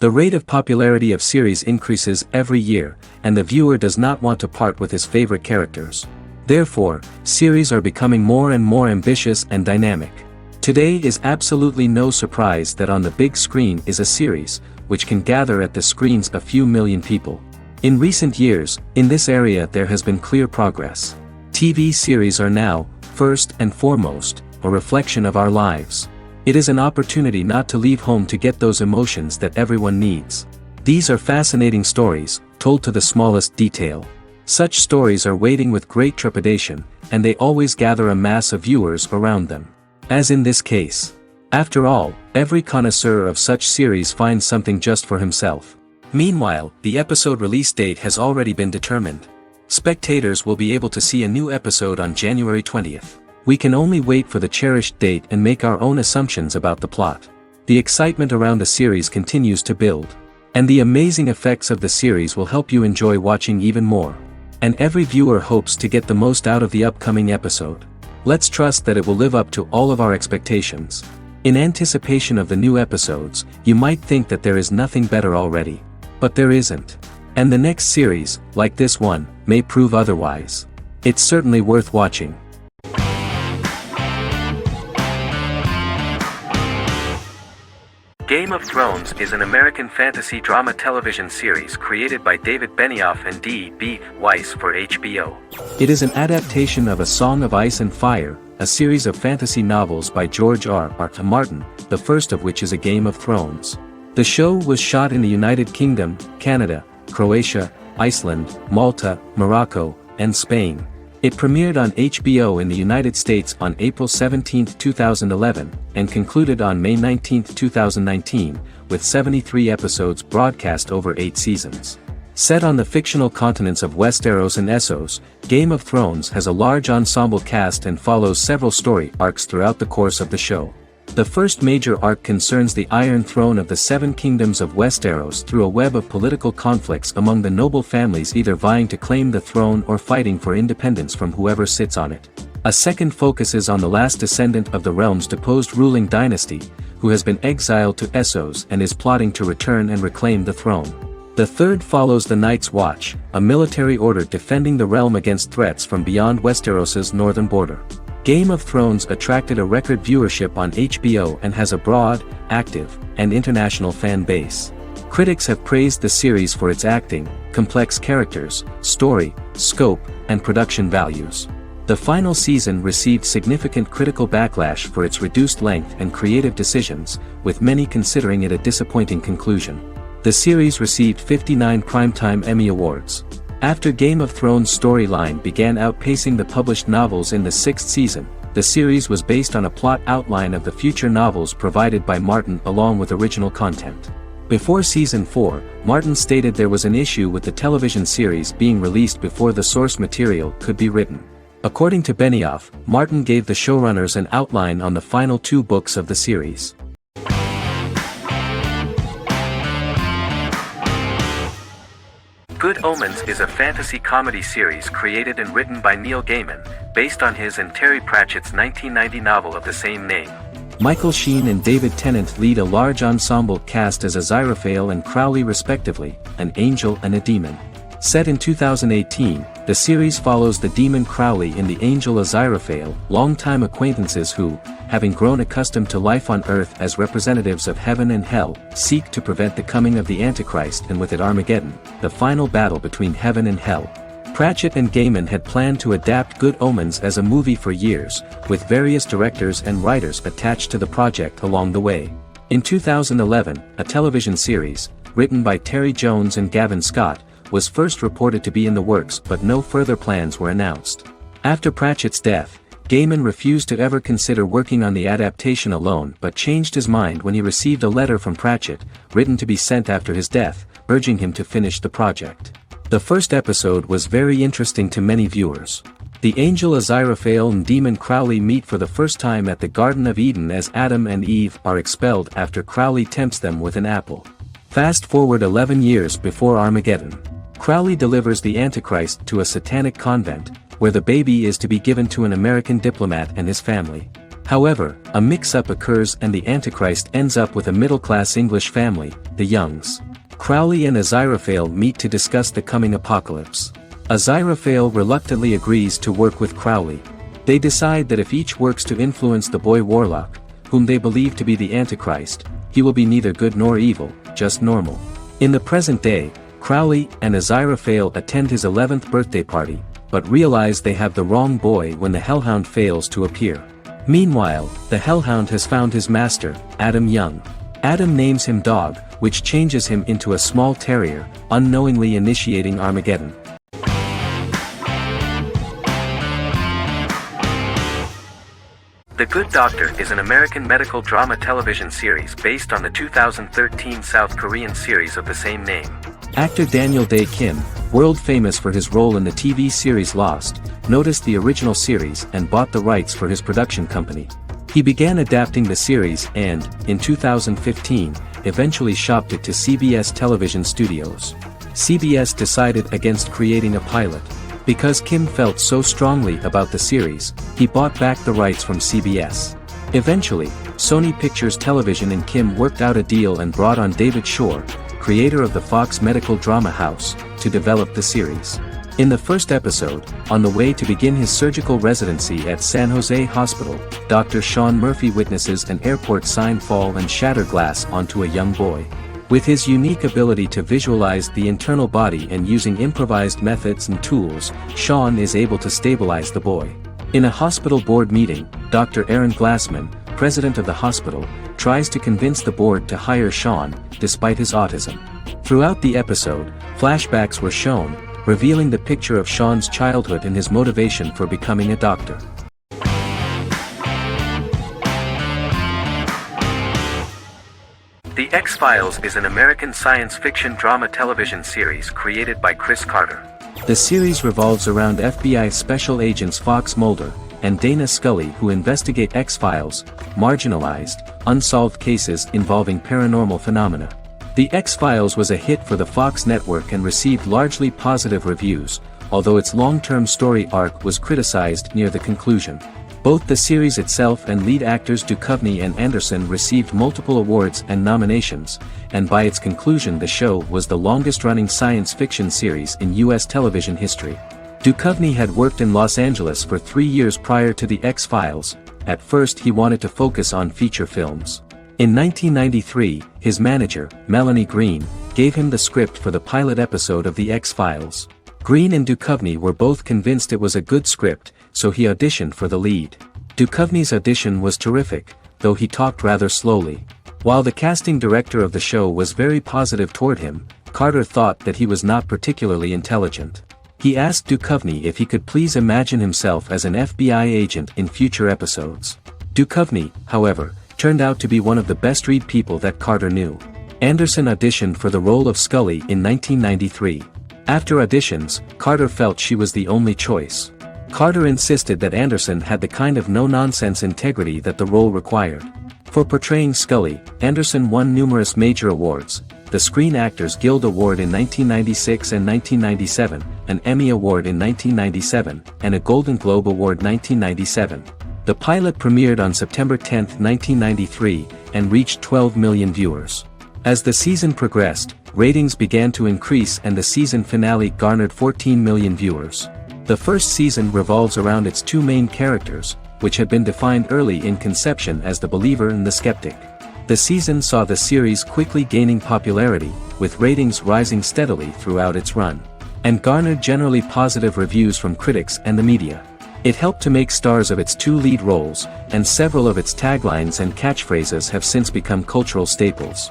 The rate of popularity of series increases every year, and the viewer does not want to part with his favorite characters. Therefore, series are becoming more and more ambitious and dynamic. Today is absolutely no surprise that on the big screen is a series, which can gather at the screens a few million people. In recent years, in this area there has been clear progress. TV series are now, first and foremost, a reflection of our lives. It is an opportunity not to leave home to get those emotions that everyone needs. These are fascinating stories, told to the smallest detail. Such stories are waiting with great trepidation, and they always gather a mass of viewers around them. As in this case. After all, every connoisseur of such series finds something just for himself. Meanwhile, the episode release date has already been determined. Spectators will be able to see a new episode on January 20th. We can only wait for the cherished date and make our own assumptions about the plot. The excitement around the series continues to build. And the amazing effects of the series will help you enjoy watching even more. And every viewer hopes to get the most out of the upcoming episode. Let's trust that it will live up to all of our expectations. In anticipation of the new episodes, you might think that there is nothing better already. But there isn't. And the next series, like this one, may prove otherwise. It's certainly worth watching. Game of Thrones is an American fantasy drama television series created by David Benioff and D.B. Weiss for HBO. It is an adaptation of A Song of Ice and Fire, a series of fantasy novels by George R.R. Martin, the first of which is A Game of Thrones. The show was shot in the United Kingdom, Canada, Croatia, Iceland, Malta, Morocco, and Spain. It premiered on HBO in the United States on April 17, 2011, and concluded on May 19, 2019, with 73 episodes broadcast over 8 seasons. Set on the fictional continents of Westeros and Essos, Game of Thrones has a large ensemble cast and follows several story arcs throughout the course of the show. The first major arc concerns the Iron Throne of the Seven Kingdoms of Westeros through a web of political conflicts among the noble families either vying to claim the throne or fighting for independence from whoever sits on it. A second focuses on the last descendant of the realm's deposed ruling dynasty, who has been exiled to Essos and is plotting to return and reclaim the throne. The third follows the Night's Watch, a military order defending the realm against threats from beyond Westeros's northern border. Game of Thrones attracted a record viewership on HBO and has a broad, active, and international fan base. Critics have praised the series for its acting, complex characters, story, scope, and production values. The final season received significant critical backlash for its reduced length and creative decisions, with many considering it a disappointing conclusion. The series received 59 Primetime Emmy Awards. After Game of Thrones' storyline began outpacing the published novels in the 6th season, the series was based on a plot outline of the future novels provided by Martin along with original content. Before Season 4, Martin stated there was an issue with the television series being released before the source material could be written. According to Benioff, Martin gave the showrunners an outline on the final 2 books of the series. Good Omens is a fantasy comedy series created and written by Neil Gaiman, based on his and Terry Pratchett's 1990 novel of the same name. Michael Sheen and David Tennant lead a large ensemble cast as Aziraphale and Crowley respectively, an angel and a demon. Set in 2018, the series follows the demon Crowley and the angel Aziraphale, longtime acquaintances who, having grown accustomed to life on Earth as representatives of heaven and hell, seek to prevent the coming of the Antichrist and with it Armageddon, the final battle between heaven and hell. Pratchett and Gaiman had planned to adapt Good Omens as a movie for years, with various directors and writers attached to the project along the way. In 2011, a television series, written by Terry Jones and Gavin Scott, was first reported to be in the works but no further plans were announced. After Pratchett's death, Gaiman refused to ever consider working on the adaptation alone but changed his mind when he received a letter from Pratchett, written to be sent after his death, urging him to finish the project. The first episode was very interesting to many viewers. The angel Aziraphale and demon Crowley meet for the first time at the Garden of Eden as Adam and Eve are expelled after Crowley tempts them with an apple. Fast forward 11 years before Armageddon. Crowley delivers the Antichrist to a satanic convent, where the baby is to be given to an American diplomat and his family. However, a mix-up occurs and the Antichrist ends up with a middle-class English family, the Youngs. Crowley and Aziraphale meet to discuss the coming apocalypse. Aziraphale reluctantly agrees to work with Crowley. They decide that if each works to influence the boy Warlock, whom they believe to be the Antichrist, he will be neither good nor evil, just normal. In the present day, Crowley and Aziraphale attend his 11th birthday party, but realize they have the wrong boy when the Hellhound fails to appear. Meanwhile, the Hellhound has found his master, Adam Young. Adam names him Dog, which changes him into a small terrier, unknowingly initiating Armageddon. The Good Doctor is an American medical drama television series based on the 2013 South Korean series of the same name. Actor Daniel Dae Kim, world famous for his role in the TV series Lost, noticed the original series and bought the rights for his production company. He began adapting the series and, in 2015, eventually shopped it to CBS Television Studios. CBS decided against creating a pilot. Because Kim felt so strongly about the series, he bought back the rights from CBS. Eventually, Sony Pictures Television and Kim worked out a deal and brought on David Shore, creator of the Fox medical drama house, to develop the series. In the first episode, on the way to begin his surgical residency at San Jose Hospital, Dr. Sean Murphy witnesses an airport sign fall and shatter glass onto a young boy. With his unique ability to visualize the internal body and using improvised methods and tools, Sean is able to stabilize the boy. In a hospital board meeting, Dr. Aaron Glassman, president of the hospital, tries to convince the board to hire Sean, despite his autism. Throughout the episode, flashbacks were shown, revealing the picture of Sean's childhood and his motivation for becoming a doctor. The X-Files is an American science fiction drama television series created by Chris Carter. The series revolves around FBI special agents Fox Mulder and Dana Scully who investigate X-Files, marginalized, unsolved cases involving paranormal phenomena. The X-Files was a hit for the Fox network and received largely positive reviews, although its long-term story arc was criticized near the conclusion. Both the series itself and lead actors Duchovny and Anderson received multiple awards and nominations, and by its conclusion the show was the longest-running science fiction series in U.S. television history. Duchovny had worked in Los Angeles for 3 years prior to The X-Files. At first he wanted to focus on feature films. In 1993, his manager, Melanie Green, gave him the script for the pilot episode of The X-Files. Green and Duchovny were both convinced it was a good script, so he auditioned for the lead. Duchovny's audition was terrific, though he talked rather slowly. While the casting director of the show was very positive toward him, Carter thought that he was not particularly intelligent. He asked Duchovny if he could please imagine himself as an FBI agent in future episodes. Duchovny, however, turned out to be one of the best-read people that Carter knew. Anderson auditioned for the role of Scully in 1993. After auditions, Carter felt she was the only choice. Carter insisted that Anderson had the kind of no-nonsense integrity that the role required. For portraying Scully, Anderson won numerous major awards, the Screen Actors Guild Award in 1996 and 1997, an Emmy Award in 1997, and a Golden Globe Award 1997. The pilot premiered on September 10, 1993, and reached 12 million viewers. As the season progressed, ratings began to increase and the season finale garnered 14 million viewers. The first season revolves around its two main characters, which had been defined early in conception as the believer and the skeptic. The season saw the series quickly gaining popularity, with ratings rising steadily throughout its run, and garnered generally positive reviews from critics and the media. It helped to make stars of its two lead roles, and several of its taglines and catchphrases have since become cultural staples.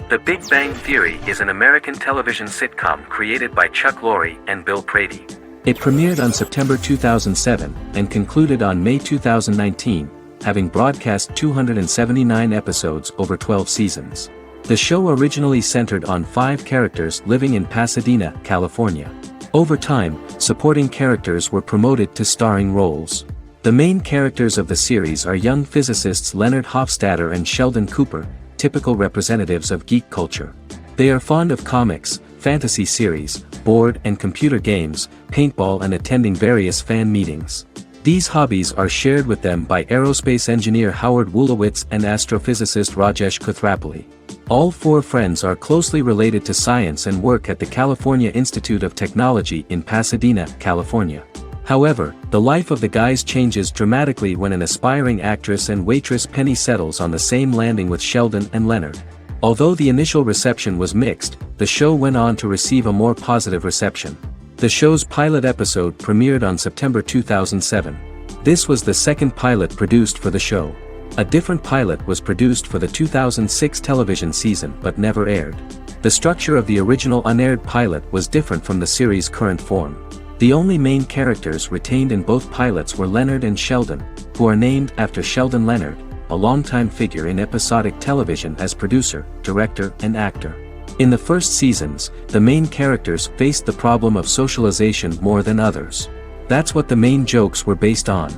The Big Bang Theory is an American television sitcom created by Chuck Lorre and Bill Prady. It premiered on September 2007 and concluded on May 2019, having broadcast 279 episodes over 12 seasons. The show originally centered on 5 characters living in Pasadena, California. Over time, supporting characters were promoted to starring roles. The main characters of the series are young physicists Leonard Hofstadter and Sheldon Cooper, typical representatives of geek culture. They are fond of comics, fantasy series, board and computer games, paintball and attending various fan meetings. These hobbies are shared with them by aerospace engineer Howard Wolowitz and astrophysicist Rajesh Kuthrapalli. All four friends are closely related to science and work at the California Institute of Technology in Pasadena, California. However, the life of the guys changes dramatically when an aspiring actress and waitress Penny settles on the same landing with Sheldon and Leonard. Although the initial reception was mixed, the show went on to receive a more positive reception. The show's pilot episode premiered on September 2007. This was the second pilot produced for the show. A different pilot was produced for the 2006 television season but never aired. The structure of the original unaired pilot was different from the series' current form. The only main characters retained in both pilots were Leonard and Sheldon, who are named after Sheldon Leonard, a longtime figure in episodic television as producer, director, and actor. In the first seasons, the main characters faced the problem of socialization more than others. That's what the main jokes were based on.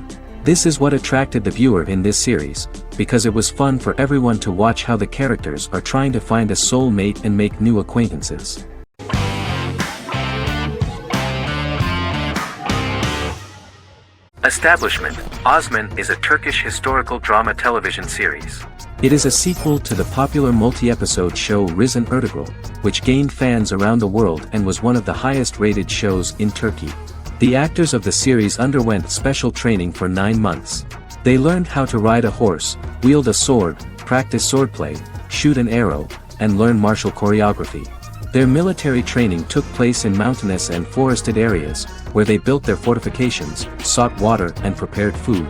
This is what attracted the viewer in this series, because it was fun for everyone to watch how the characters are trying to find a soul mate and make new acquaintances. Establishment. Osman is a Turkish historical drama television series. It is a sequel to the popular multi-episode show Risen Ertugrul, which gained fans around the world and was one of the highest-rated shows in Turkey. The actors of the series underwent special training for 9 months. They learned how to ride a horse, wield a sword, practice swordplay, shoot an arrow, and learn martial choreography. Their military training took place in mountainous and forested areas, where they built their fortifications, sought water and prepared food.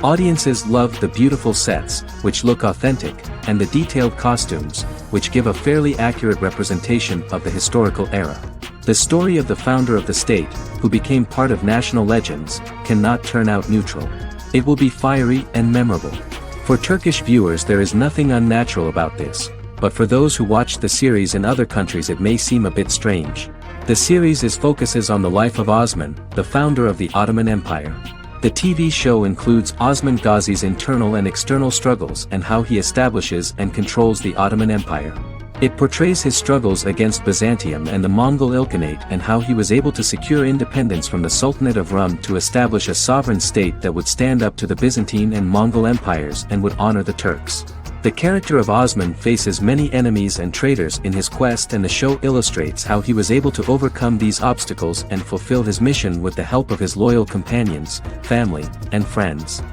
Audiences loved the beautiful sets, which look authentic, and the detailed costumes, which give a fairly accurate representation of the historical era. The story of the founder of the state, who became part of national legends, cannot turn out neutral. It will be fiery and memorable. For Turkish viewers there is nothing unnatural about this, but for those who watched the series in other countries it may seem a bit strange. The series focuses on the life of Osman, the founder of the Ottoman Empire. The TV show includes Osman Ghazi's internal and external struggles and how he establishes and controls the Ottoman Empire. It portrays his struggles against Byzantium and the Mongol Ilkhanate and how he was able to secure independence from the Sultanate of Rum to establish a sovereign state that would stand up to the Byzantine and Mongol empires and would honor the Turks. The character of Osman faces many enemies and traitors in his quest, and the show illustrates how he was able to overcome these obstacles and fulfill his mission with the help of his loyal companions, family, and friends.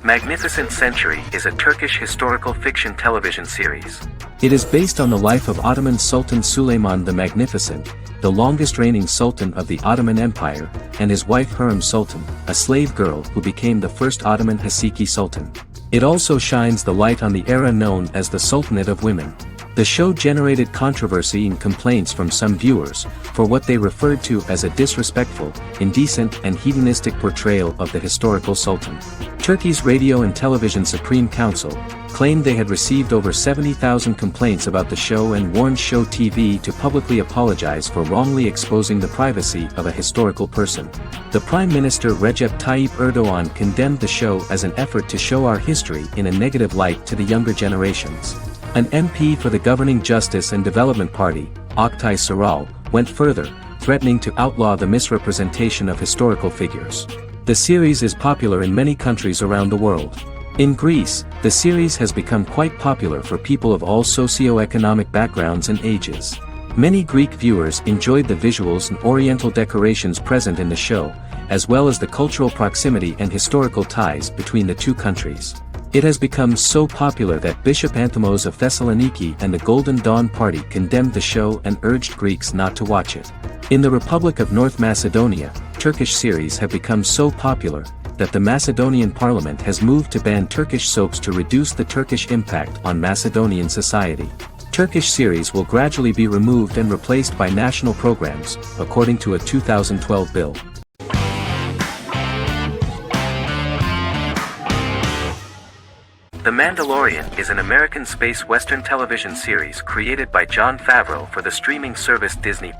Magnificent Century is a Turkish historical fiction television series. It is based on the life of Ottoman Sultan Süleyman the Magnificent, the longest reigning sultan of the Ottoman Empire, and his wife Hürrem Sultan, a slave girl who became the first Ottoman Haseki Sultan. It also shines the light on the era known as the Sultanate of Women. The show generated controversy and complaints from some viewers, for what they referred to as a disrespectful, indecent and hedonistic portrayal of the historical sultan. Turkey's Radio and Television Supreme Council claimed they had received over 70,000 complaints about the show and warned Show TV to publicly apologize for wrongly exposing the privacy of a historical person. The Prime Minister Recep Tayyip Erdogan condemned the show as an effort to show our history in a negative light to the younger generations. An MP for the governing Justice and Development Party, Oktay Saral, went further, threatening to outlaw the misrepresentation of historical figures. The series is popular in many countries around the world. In Greece, the series has become quite popular for people of all socio-economic backgrounds and ages. Many Greek viewers enjoyed the visuals and oriental decorations present in the show, as well as the cultural proximity and historical ties between the two countries. It has become so popular that Bishop Anthimos of Thessaloniki and the Golden Dawn Party condemned the show and urged Greeks not to watch it. In the Republic of North Macedonia, Turkish series have become so popular that the Macedonian parliament has moved to ban Turkish soaps to reduce the Turkish impact on Macedonian society. Turkish series will gradually be removed and replaced by national programs, according to a 2012 bill. The Mandalorian is an American space western television series created by Jon Favreau for the streaming service Disney+.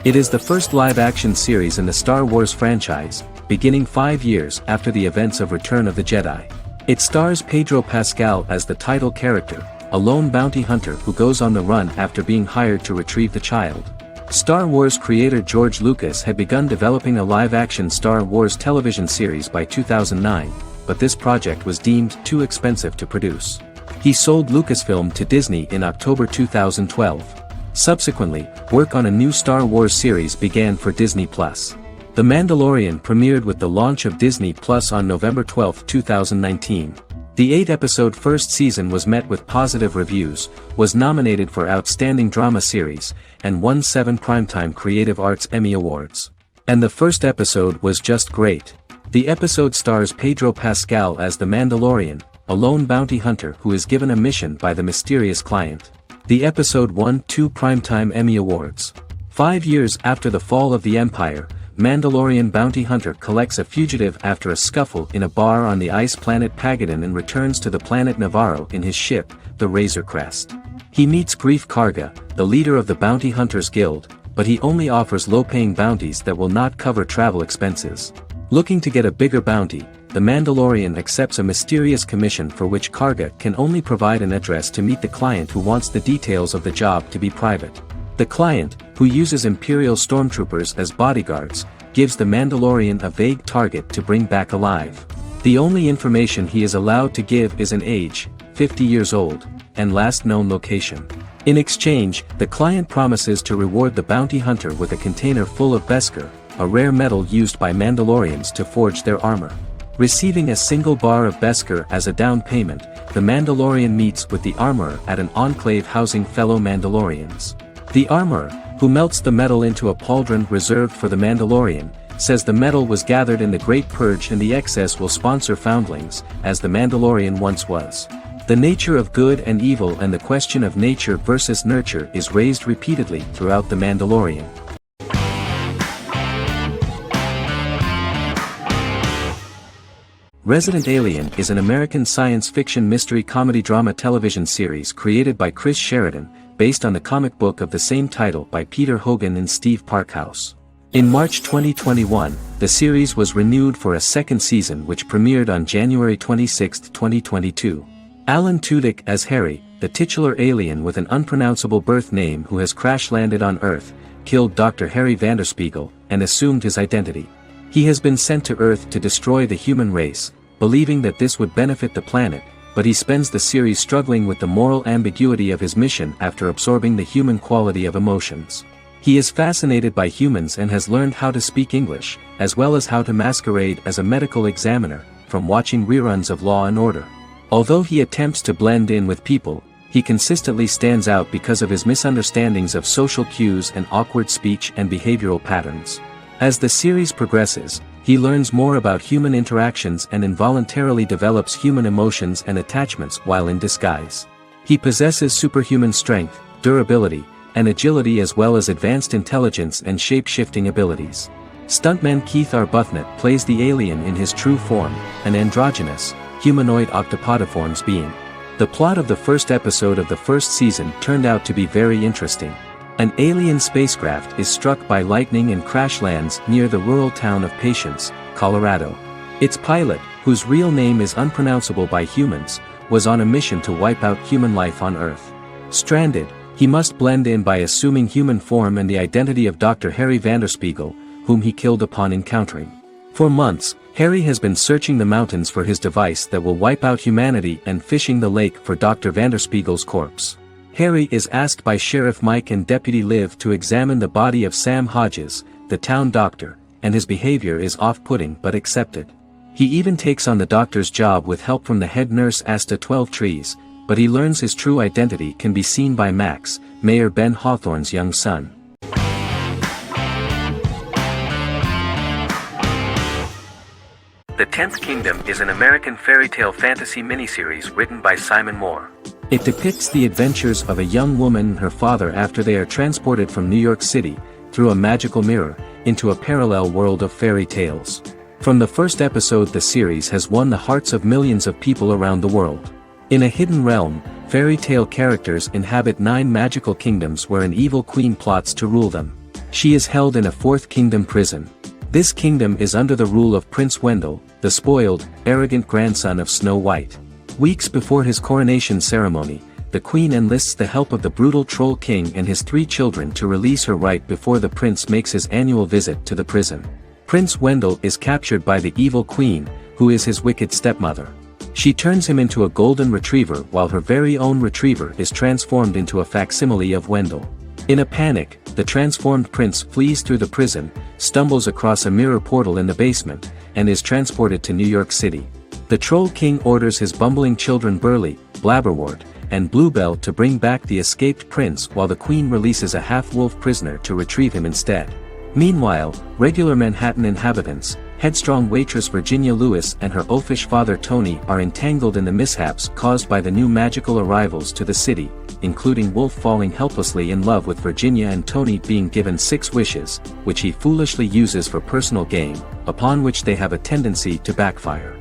It is the first live-action series in the Star Wars franchise, beginning 5 years after the events of Return of the Jedi. It stars Pedro Pascal as the title character, a lone bounty hunter who goes on the run after being hired to retrieve the child. Star Wars creator George Lucas had begun developing a live-action Star Wars television series by 2009, but this project was deemed too expensive to produce. He sold Lucasfilm to Disney in October 2012. Subsequently, work on a new Star Wars series began for Disney+. The Mandalorian premiered with the launch of Disney Plus on November 12, 2019. The 8-episode first season was met with positive reviews, was nominated for Outstanding Drama Series, and won 7 Primetime Creative Arts Emmy Awards. And the first episode was just great. The episode stars Pedro Pascal as the Mandalorian, a lone bounty hunter who is given a mission by the mysterious client. The episode won 2 Primetime Emmy Awards. 5 years after the fall of the Empire, Mandalorian bounty hunter collects a fugitive after a scuffle in a bar on the ice planet Pagadan and returns to the planet Navarro in his ship, the Razor Crest. He meets Grief Karga, the leader of the Bounty Hunters Guild, but he only offers low-paying bounties that will not cover travel expenses. Looking to get a bigger bounty, the Mandalorian accepts a mysterious commission for which Karga can only provide an address to meet the client who wants the details of the job to be private. The client, who uses Imperial stormtroopers as bodyguards, gives the Mandalorian a vague target to bring back alive. The only information he is allowed to give is an age, 50 years old, and last known location. In exchange, the client promises to reward the bounty hunter with a container full of Beskar, a rare metal used by Mandalorians to forge their armor. Receiving a single bar of Beskar as a down payment, the Mandalorian meets with the armorer at an enclave housing fellow Mandalorians. The armorer, who melts the metal into a pauldron reserved for the Mandalorian, says the metal was gathered in the Great Purge and the excess will sponsor foundlings, as the Mandalorian once was. The nature of good and evil and the question of nature versus nurture is raised repeatedly throughout The Mandalorian. Resident Alien is an American science fiction mystery comedy drama television series created by Chris Sheridan, based on the comic book of the same title by Peter Hogan and Steve Parkhouse. In March 2021, the series was renewed for a second season which premiered on January 26, 2022. Alan Tudyk as Harry, the titular alien with an unpronounceable birth name who has crash-landed on Earth, killed Dr. Harry Vanderspiegel, and assumed his identity. He has been sent to Earth to destroy the human race, believing that this would benefit the planet, but he spends the series struggling with the moral ambiguity of his mission after absorbing the human quality of emotions. He is fascinated by humans and has learned how to speak English, as well as how to masquerade as a medical examiner, from watching reruns of Law and Order. Although he attempts to blend in with people, he consistently stands out because of his misunderstandings of social cues and awkward speech and behavioral patterns. As the series progresses, he learns more about human interactions and involuntarily develops human emotions and attachments while in disguise. He possesses superhuman strength, durability, and agility as well as advanced intelligence and shape-shifting abilities. Stuntman Keith Arbuthnot plays the alien in his true form, an androgynous, humanoid octopodiforms being. The plot of the first episode of the first season turned out to be very interesting. An alien spacecraft is struck by lightning and crash lands near the rural town of Patience, Colorado. Its pilot, whose real name is unpronounceable by humans, was on a mission to wipe out human life on Earth. Stranded, he must blend in by assuming human form and the identity of Dr. Harry Vanderspiegel, whom he killed upon encountering. For months, Harry has been searching the mountains for his device that will wipe out humanity and fishing the lake for Dr. Vanderspiegel's corpse. Harry is asked by Sheriff Mike and Deputy Liv to examine the body of Sam Hodges, the town doctor, and his behavior is off-putting but accepted. He even takes on the doctor's job with help from the head nurse Asta 12 Trees, but he learns his true identity can be seen by Max, Mayor Ben Hawthorne's young son. The Tenth Kingdom is an American fairy tale fantasy miniseries written by Simon Moore. It depicts the adventures of a young woman and her father after they are transported from New York City, through a magical mirror, into a parallel world of fairy tales. From the first episode, the series has won the hearts of millions of people around the world. In a hidden realm, fairy tale characters inhabit 9 magical kingdoms where an evil queen plots to rule them. She is held in a 4th kingdom prison. This kingdom is under the rule of Prince Wendell, the spoiled, arrogant grandson of Snow White. Weeks before his coronation ceremony, the queen enlists the help of the brutal Troll King and his 3 children to release her right before the prince makes his annual visit to the prison. Prince Wendell is captured by the evil queen, who is his wicked stepmother. She turns him into a golden retriever while her very own retriever is transformed into a facsimile of Wendell. In a panic, the transformed prince flees through the prison, stumbles across a mirror portal in the basement, and is transported to New York City. The Troll King orders his bumbling children Burley, Blabberwort, and Bluebell to bring back the escaped prince while the queen releases a half-wolf prisoner to retrieve him instead. Meanwhile, regular Manhattan inhabitants, headstrong waitress Virginia Lewis and her oafish father Tony are entangled in the mishaps caused by the new magical arrivals to the city, including Wolf falling helplessly in love with Virginia and Tony being given 6 wishes, which he foolishly uses for personal gain, upon which they have a tendency to backfire.